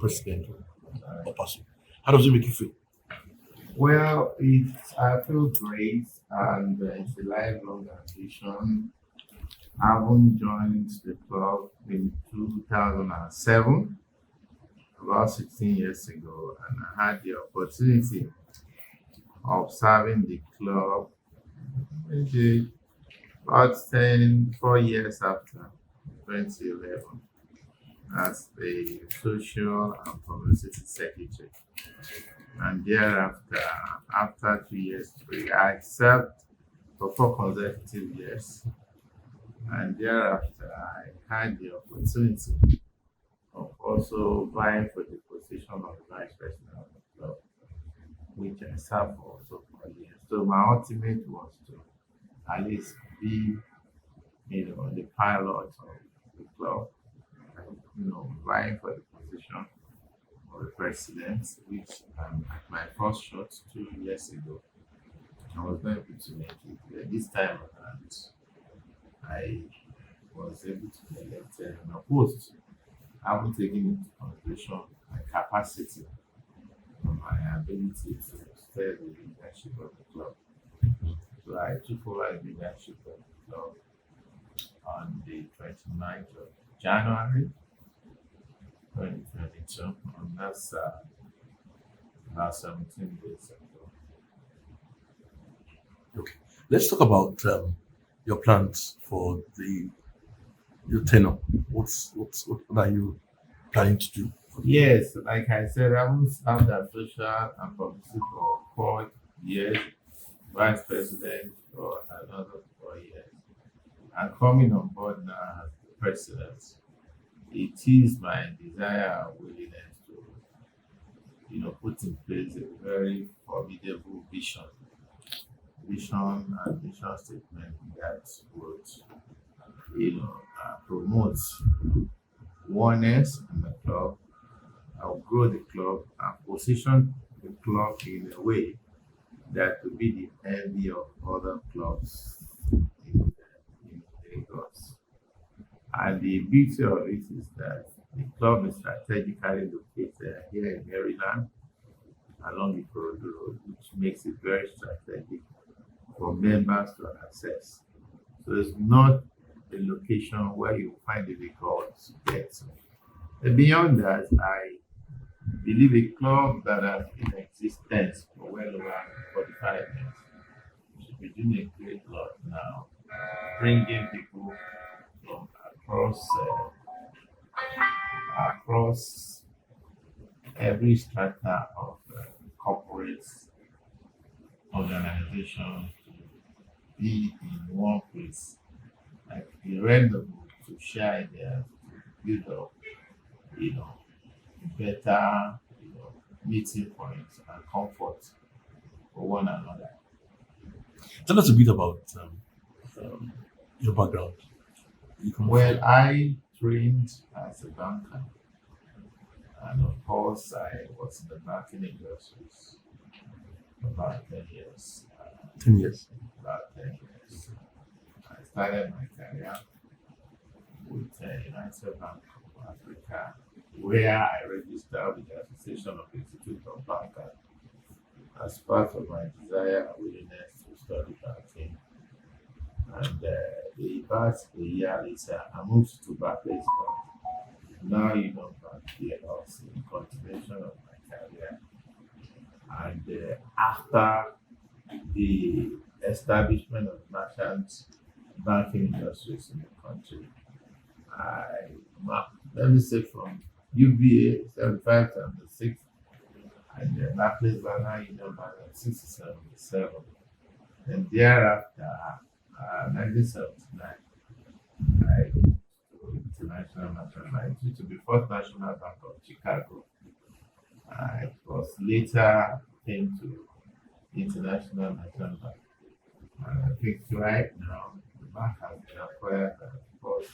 president or person? How does it make you feel? Well, I feel great, and it's a lifelong ambition. I haven't joined the club in 2007, about 16 years ago, and I had the opportunity of serving the club maybe about 4 years after 2011 as the social and publicity secretary. And thereafter, after 2 years, I served for 4 consecutive years. And thereafter, I had the opportunity of also vying for the position of vice president of the club, which I served for also 4 years. So my ultimate was to at least be, the pilot of the club, vying for the position of the president, which at my first shot 2 years ago, I was not able to make it. This time around, I was able to be elected and opposed. I haven't taken into consideration my capacity and my ability to steer the leadership of the club. So I took over the leadership of the club on the 29th of January 2022, and that's about 17 days ago. Okay. Let's talk about your plans for your tenure. What are you planning to do? Yes, like I said, I was under social and publicity for 4 years, vice president for another 4 years. And coming on board now as the president, it is my desire and willingness to, put in place a very formidable vision and mission statement that would, promote oneness in the club, grow the club, and position the club in a way that will be the envy of other clubs in Lagos. And the beauty of it is that the club is strategically located here in Maryland along the Corridor Road, which makes it very strategic for members to access. So it's not a location where you find it difficult to get to. And beyond that, I believe a club that has been in existence for well over 45 years should be doing a great lot now, bringing people from across every strata of corporate organization to be in one place, like the rendezvous to share ideas, to build up, you know, better, meeting points and comfort for one another. Tell us a bit about your background. You come Well, from. I trained as a banker, and of course, I was in the banking industries for about 10 years. 10 years. About 10 years. I started my career with United Bank of Africa, where I registered with the Association of Institute of Bankers as part of my desire and willingness to study banking. And about a year later, I moved to Barclays Bank. Now you know Bank PLC, in continuation of my career. And after the establishment of merchant banking industries in the country, let me say from UBA 75 and the 6, and then Barclays Bank, Bank 677. And thereafter, 1979, I moved to International National Bank, which to be First National Bank of Chicago. It was later came to International National Bank. And I think right now, the bank has been acquired by the first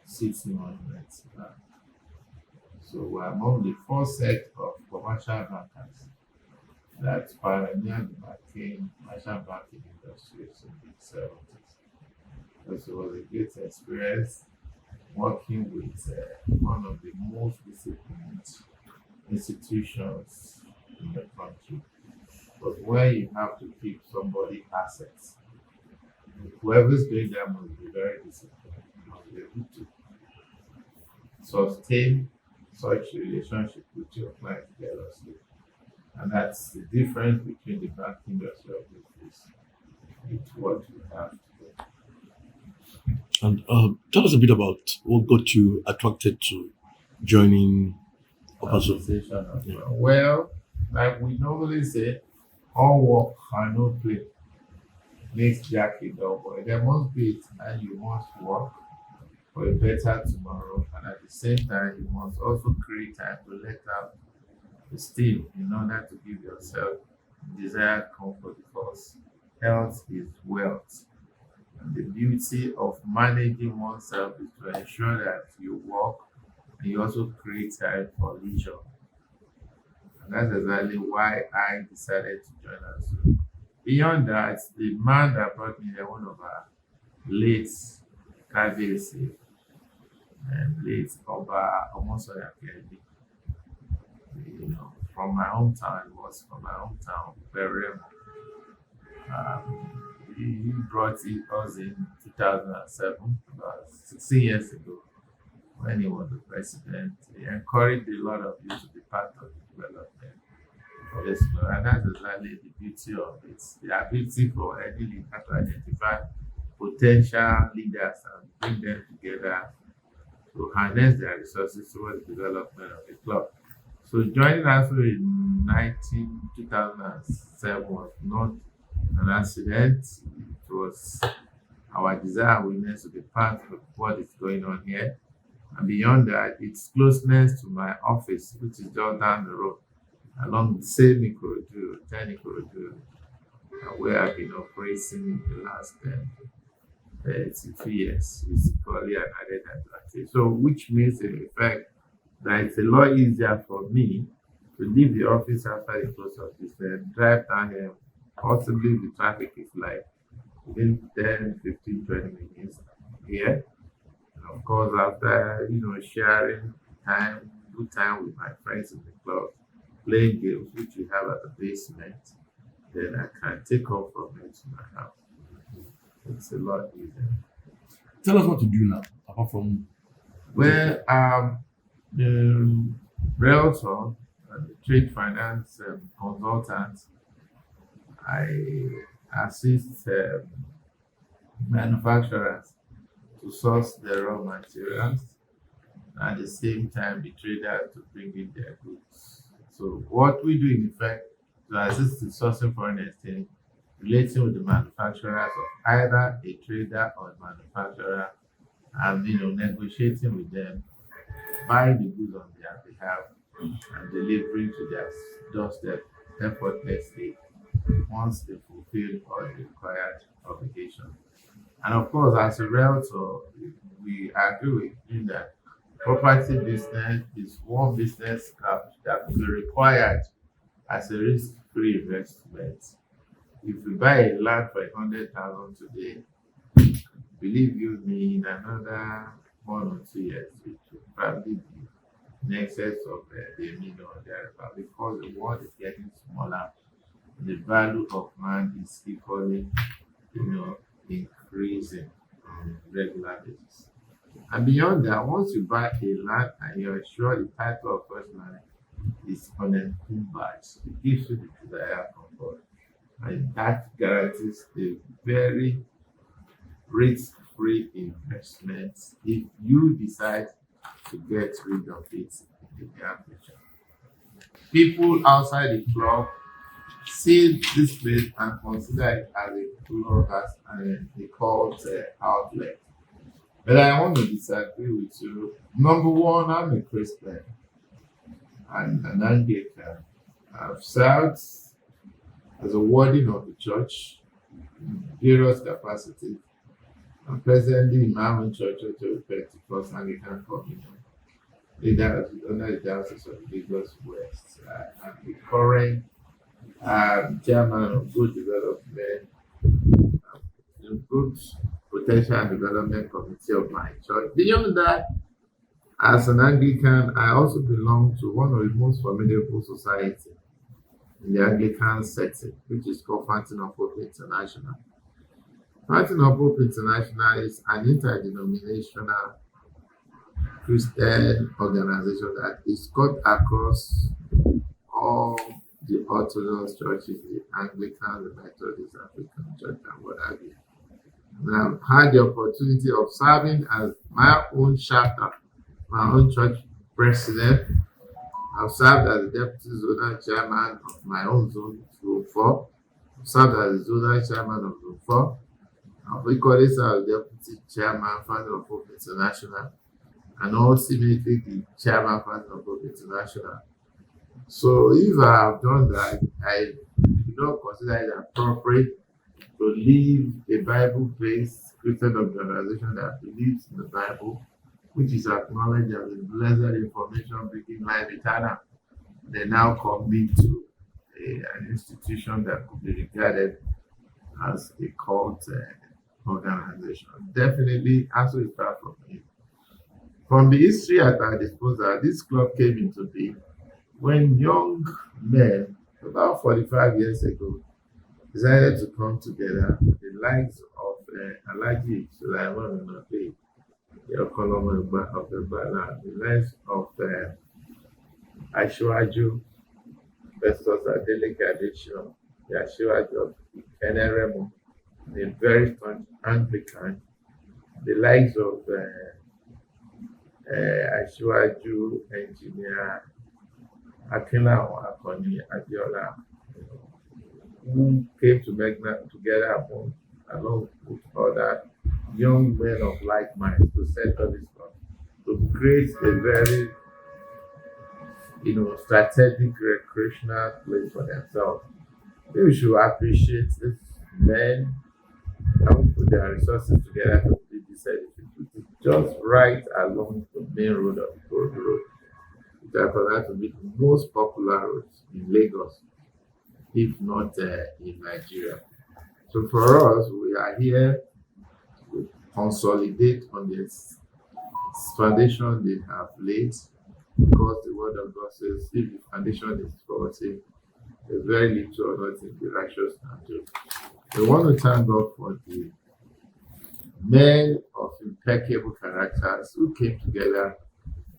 6 months. So we're among the first set of commercial bankers that pioneered the commercial banking industry in the 70s. So it was a great experience working with one of the most disciplined institutions in the country. But where you have to keep somebody assets, whoever's doing that must be very disciplined, must be able to sustain such relationship with your client jealously. And that's the difference between the banking industry of this with what we have today. And tell us a bit about what got you attracted to joining Opaso. Association of Yeah. well, like we normally say, all work and no play makes Jack a dull boy. There must be a time you must work for a better tomorrow, and at the same time, you must also create time to let out the steam in order to give yourself desired comfort because health is wealth. And the beauty of managing oneself is to ensure that you work and you also create time for leisure. And that's exactly why I decided to join us. Beyond that, the man that brought me there, one of our late KBC and late Oba Omosoya Kennedy, from my hometown, it was from my hometown, very he brought us in 2007, about 16 years ago, when he was the president. He encouraged a lot of youth to be part of the development of this law. And that's exactly the beauty of it. The ability for any leader to identify potential leaders and bring them together to harness their resources towards the development of the club. So joining us in 2007 was not an accident. It was our desire and willingness to be part of what is going on here. And beyond that, its closeness to my office, which is just down the road, along the same Ikorodu, 10 Ikorodu, where I've been operating the last 32 years, is probably an added advantage. So, which means in effect that it's a lot easier for me to leave the office after the close of business, drive down here, possibly the traffic is like within 10, 15, 20 minutes here. And of course, after sharing time, good time with my friends in the club, playing games which we have at the basement, then I can take off from it to my house. It's a lot easier. Tell us what to do now, apart from Well, the realtor and the trade finance consultant, I assist manufacturers to source their raw materials and at the same time the traders to bring in their goods. So what we do in effect to assist in sourcing foreign exchange relating with the manufacturers of either a trader or a manufacturer and negotiating with them, buy the goods on their behalf and delivering to their doorstep effortlessly once they fulfill all the required obligations. And of course, as a realtor, we agree with you that property business is one business that will be required as a risk-free investment. If you buy a land for 100,000 today, believe you me, in another 1 or 2 years, it will probably be in excess of the million or thereabout because the world is getting smaller. The value of land is equally, increasing on a regular basis. And beyond that, once you buy a land and you're sure the title of first land is unencumbered, it gives you the desired comfort. And that guarantees a very risk-free investment if you decide to get rid of it in the near future. People outside the club see this place and consider it as a club as a cult outlet. But I want to disagree with you. Number one, I'm a Christian and an Anglican. I've served as a warden of the church in various capacities. I'm presently in my own church to Pentecost Anglican Communion, leader under the Diocese of Lagos West. I'm the current chairman of Good Development, Good Potential and Development Committee of my church. Beyond that, As an Anglican, I also belong to one of the most formidable societies in the Anglican setting, which is called Fountain of Hope International. Fountain of Hope International is an interdenominational Christian organization that is cut across all the Orthodox churches, the Anglican, the Methodist, African Church, and what have you. And I've had the opportunity of serving as my own chapter, my own church president. I've served as the deputy zonal chairman of my own zone, Zone 4. I've served as the zonal chairman of Zone 4. I've equally served as deputy chairman, Fountain of Hope International, and ultimately the chairman, Fountain of Hope International. So if I have done that, I do not consider it appropriate to leave a Bible-based Christian organization that believes in the Bible, which is acknowledged as the blessed information bringing life eternal. They now commit to an institution that could be regarded as a cult organization. Definitely, also is far from it. From the history at our disposal, this club came into being when young men, about 45 years ago, decided to come together, the likes of Alaji Sulaiman Nabi, the Okoloma of the Bala, the likes of Ashwaju, Festus Adele Gadisho, the Ashwaju of Keneremo, the very staunch Anglican, the likes of Ashwaju Engineer Akila Akoni Adiola, who came together along with other young men of like mind to set up this club, to create a very strategic recreational place for themselves. We should appreciate these men who put their resources together to build this edifice, which is just right along the main road of Ikorodu Road, which I consider to be the most popular roads in Lagos, if not in Nigeria. So for us, we are here to consolidate on this foundation they have laid, because the word of God says, if the foundation is faulty, there's very little or nothing the righteous can do. We want to thank God for the men of impeccable characters who came together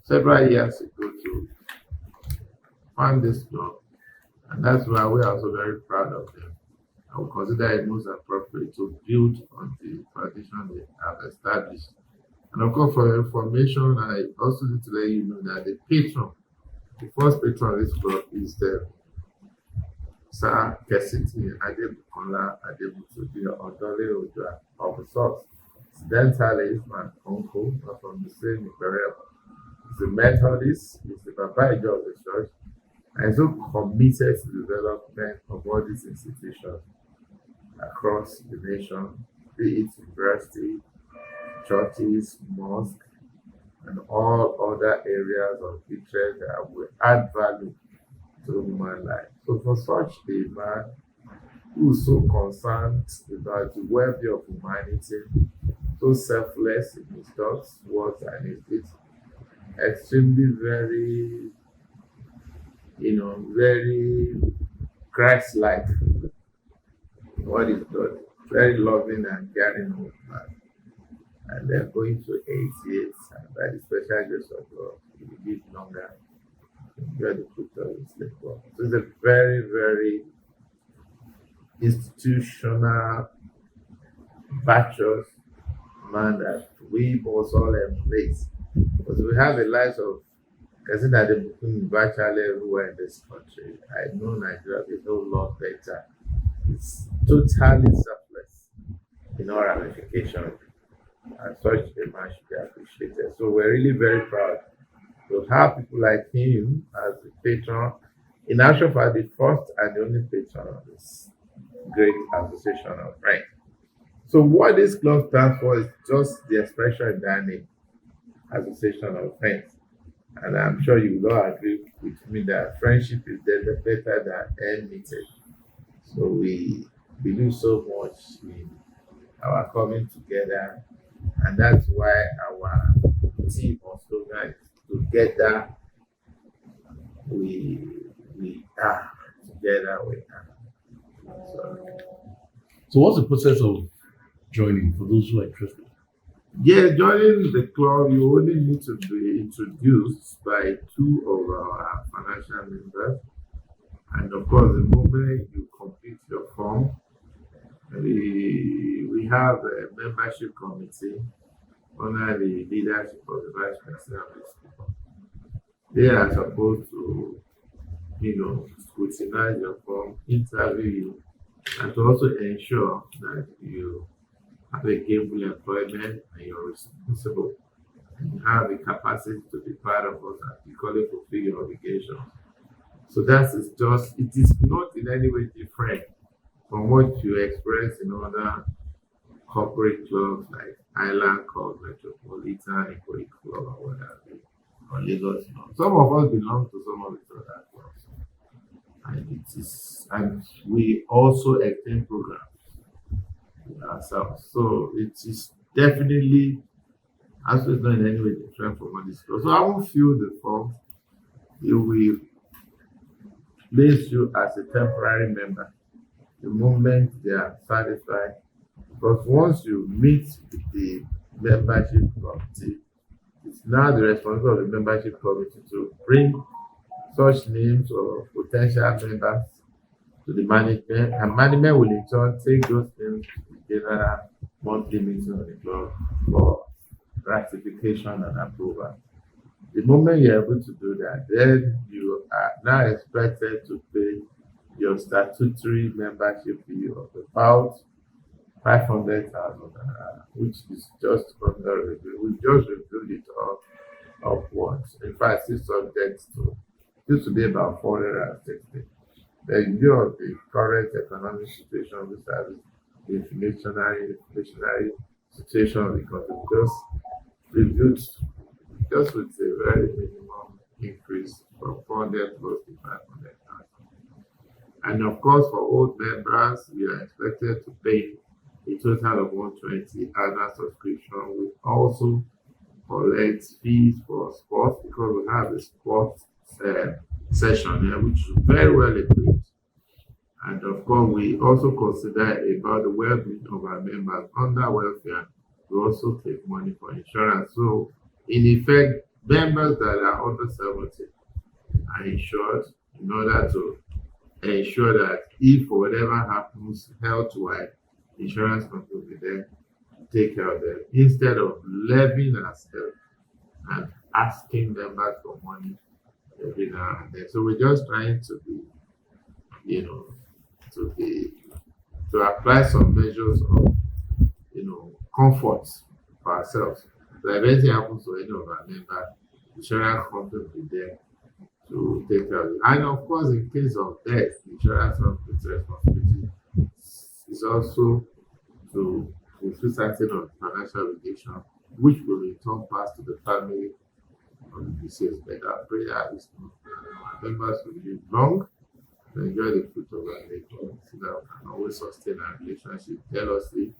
several years ago to found this club. And that's why we are also very proud of them. I would consider it most appropriate to build on the foundation they have established. And of course, for your information, I also need to let you know that the patron, the first patron of this club is the Sir Kesiti Adebukola Adebutubi Odole Odua of the source. Incidentally, is my uncle, not from the same Imperial. He's a Methodist, he's the Baba of the church, and so committed to the development of all these institutions across the nation, be it university, churches, mosques, and all other areas of interest that will add value to human life. So for such a man who is so concerned about the welfare of humanity, so selfless in his thoughts, words, and his deeds, extremely very Christ-like in what he's done, very loving and caring of man. And they're going to 88, and by the special grace of God, he will live longer, enjoy the fruit of his labor. So it's a very, very institutional, virtuous man that we must all embrace. Because we have the lives of consider the booking virtually everywhere in this country. I know Nigeria is no lot better. It's totally selfless in all ramifications. And such a man should be appreciated. So we're really very proud to have people like him as the patron. In actual fact, the first and the only patron of this great association of friends. So what this club stands for is just the expression in their name, Association of Friends. And I'm sure you will all agree with me that friendship is better than enmity. So we believe so much in our coming together, and that's why our team of slogan is together we are. Together we are. So, So what's the process of joining for those who are interested? yeah, joining the club, you only need to be introduced by two of our financial members. And of course, the moment you complete your form, we have a membership committee under the leadership of the vice president of this club. They are supposed to, scrutinize your form, interview you, and to also ensure that you have a gainful employment and you're responsible and you have the capacity to be part of us and you call it fulfill your obligations. So that is just, it is not in any way different from what you experience in other corporate clubs like Island Club, Metropolitan, Equity Club, or whatever, or Lagos. Some of us belong to some of the other clubs. And we also extend programs ourselves. So it is definitely absolutely not in any way different from what this club. So I won't fill the form. You will place you as a temporary member the moment they are satisfied. Because once you meet the membership committee, it's now the responsibility of the membership committee to bring such names or potential members to the management, and management will in turn take those names to the general monthly meeting of the club for ratification and approval. The moment you're able to do that, then you are now expected to pay your statutory membership fee of about 500,000, which is just under review. We just reviewed it all upwards. In fact, it's subject to used to be about 460. The view of the current economic situation, which has the inflationary situation of the country, just reviewed just with a very minimum increase from 400 close to 500,000. And of course, for old members, we are expected to pay a total of 120 annual subscription. We also collect fees for sports because we have a sports session here, which is very well equipped. And of course, we also consider about the well-being of our members under welfare. We also take money for insurance. So, in effect, members that are under 70 are insured in order to ensure that if for whatever happens health-wise, insurance company will be there to take care of them instead of levying ourselves and asking members for money every now and then. So we're just trying to be, to apply some measures of, comfort for ourselves. So if anything happens to any of our members, insurance company will be there to take care of it. And of course, in case of death, insurance company's responsibility is also to fulfill certain of financial obligation, which will in turn pass to the family of the deceased. But our prayer is our members will live long to enjoy the fruit of our labor, so that we can always sustain our relationship jealously,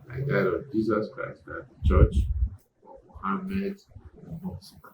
like that of Jesus Christ, that the church of Muhammad Mosque.